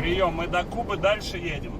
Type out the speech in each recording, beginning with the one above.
Прием, мы до Кубы дальше едем.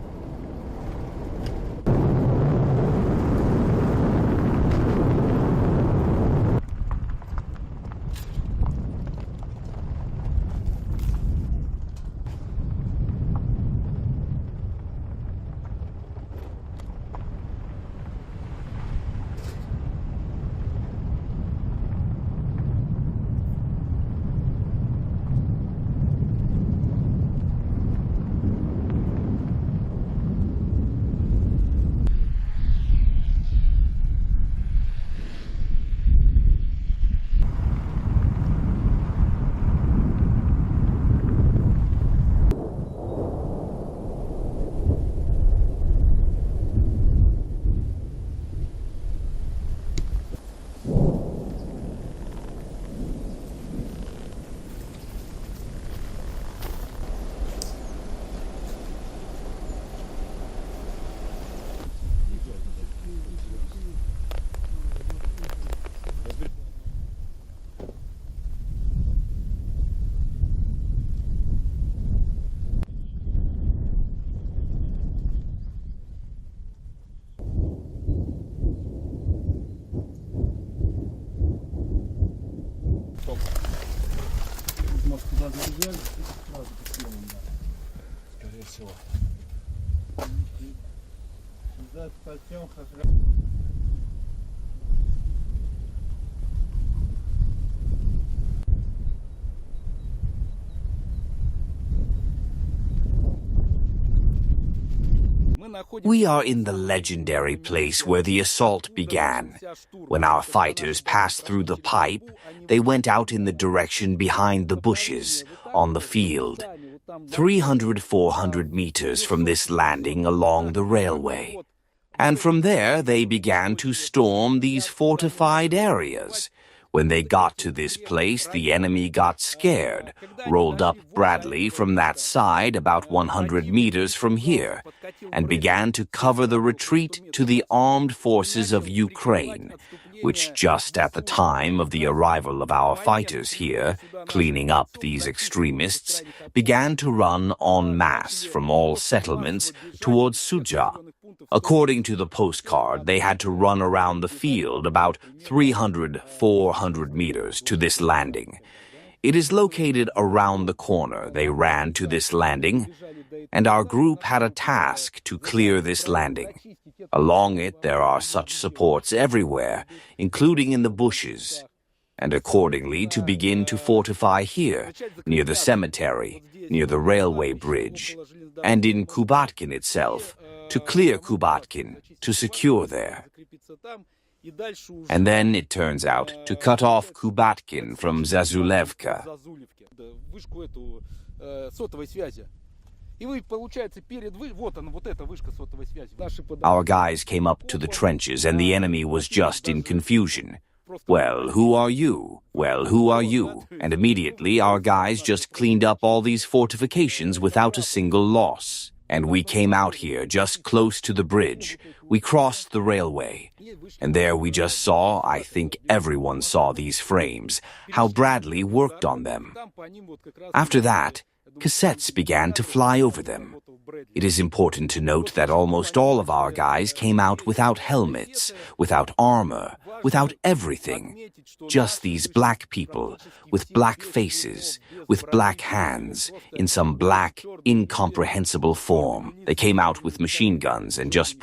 Может, туда заряжали, сразу по-первому, да. Скорее всего. Сюда потем как We are in the legendary place where the assault began. When our fighters passed through the pipe, they went out in the direction behind the bushes, on the field, 300-400 meters from this landing along the railway. And from there they began to storm these fortified areas. When they got to this place, the enemy got scared, rolled up Bradley from that side about 100 meters from here, and began to cover the retreat to the armed forces of Ukraine, which just at the time of the arrival of our fighters here, cleaning up these extremists, began to run en masse from all settlements towards Sudzha. According to the postcard, they had to run around the field about 300-400 meters to this landing. It is located around the corner. They ran to this landing, and our group had a task to clear this landing. Along it, there are such supports everywhere, including in the bushes, and accordingly to begin to fortify here, near the cemetery, near the railway bridge, and in Kubatkin itself, to clear Kubatkin, to secure there. And then, it turns out, to cut off Kubatkin from Zazulevka. Our guys came up to the trenches and the enemy was just in confusion. Well, who are you? Well, who are you? And immediately our guys just cleaned up all these fortifications without a single loss. And we came out here just close to the bridge. We crossed the railway. And there we just saw, I think everyone saw these frames, how Bradley worked on them. After that, cassettes began to fly over them. It is important to note that almost all of our guys came out without helmets, without armor, without everything. Just these black people, with black faces, with black hands, in some black, incomprehensible form. They came out with machine guns and just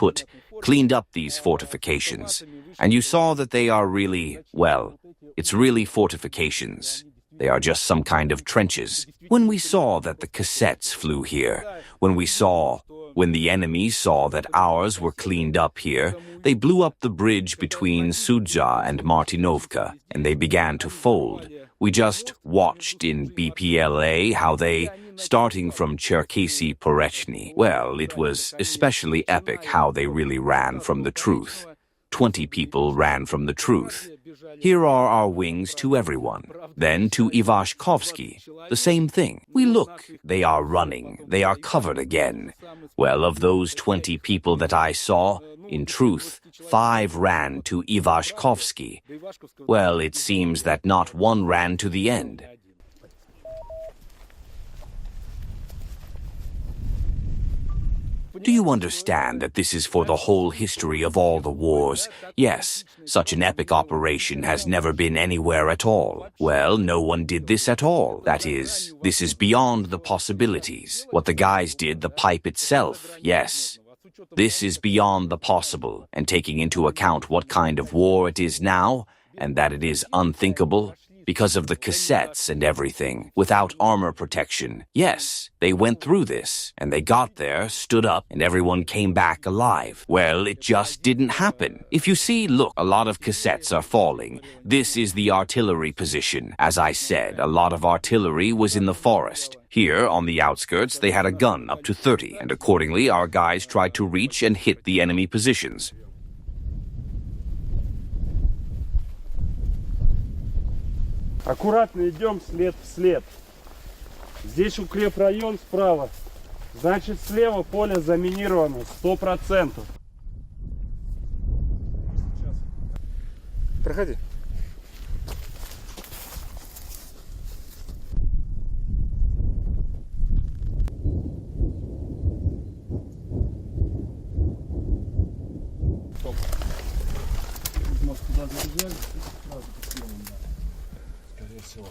cleaned up these fortifications. And you saw that they are really, well, it's really fortifications. They are just some kind of trenches. When we saw that the cassettes flew here, when the enemy saw that ours were cleaned up here, they blew up the bridge between Sudzha and Martinovka, and they began to fold. We just watched in BPLA how they, starting from Cherkasy Porechny, well, it was especially epic how they really ran from the truth. 20 people ran from the truth. Here are our wings to everyone. Then to Ivashkovsky, the same thing. We look, they are running, they are covered again. Well, of those 20 people that I saw, in truth, 5 ran to Ivashkovsky. Well, it seems that not one ran to the end. Do you understand that this is for the whole history of all the wars? Yes, such an epic operation has never been anywhere at all. Well, no one did this at all. That is, this is beyond the possibilities. What the guys did, the pipe itself, yes. This is beyond the possible, and taking into account what kind of war it is now, and that it is unthinkable, because of the cassettes and everything, without armor protection. Yes, they went through this, and they got there, stood up, and everyone came back alive. Well, it just didn't happen. If you see, look, a lot of cassettes are falling. This is the artillery position. As I said, a lot of artillery was in the forest. Here, on the outskirts, they had a gun up to 30, and accordingly, our guys tried to reach and hit the enemy positions. Аккуратно идем след в след. Здесь укрепрайон справа. Значит, слева поле заминировано 100%. Проходи. Может, туда заряжали? Сразу по съемам, да. Скорее всего.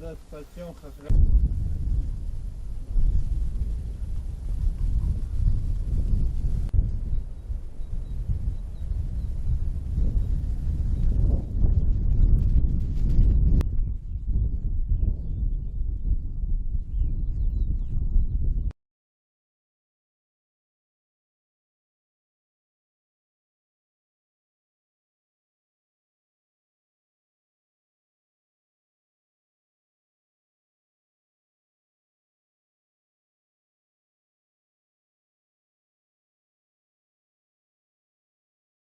Да, потом как раз.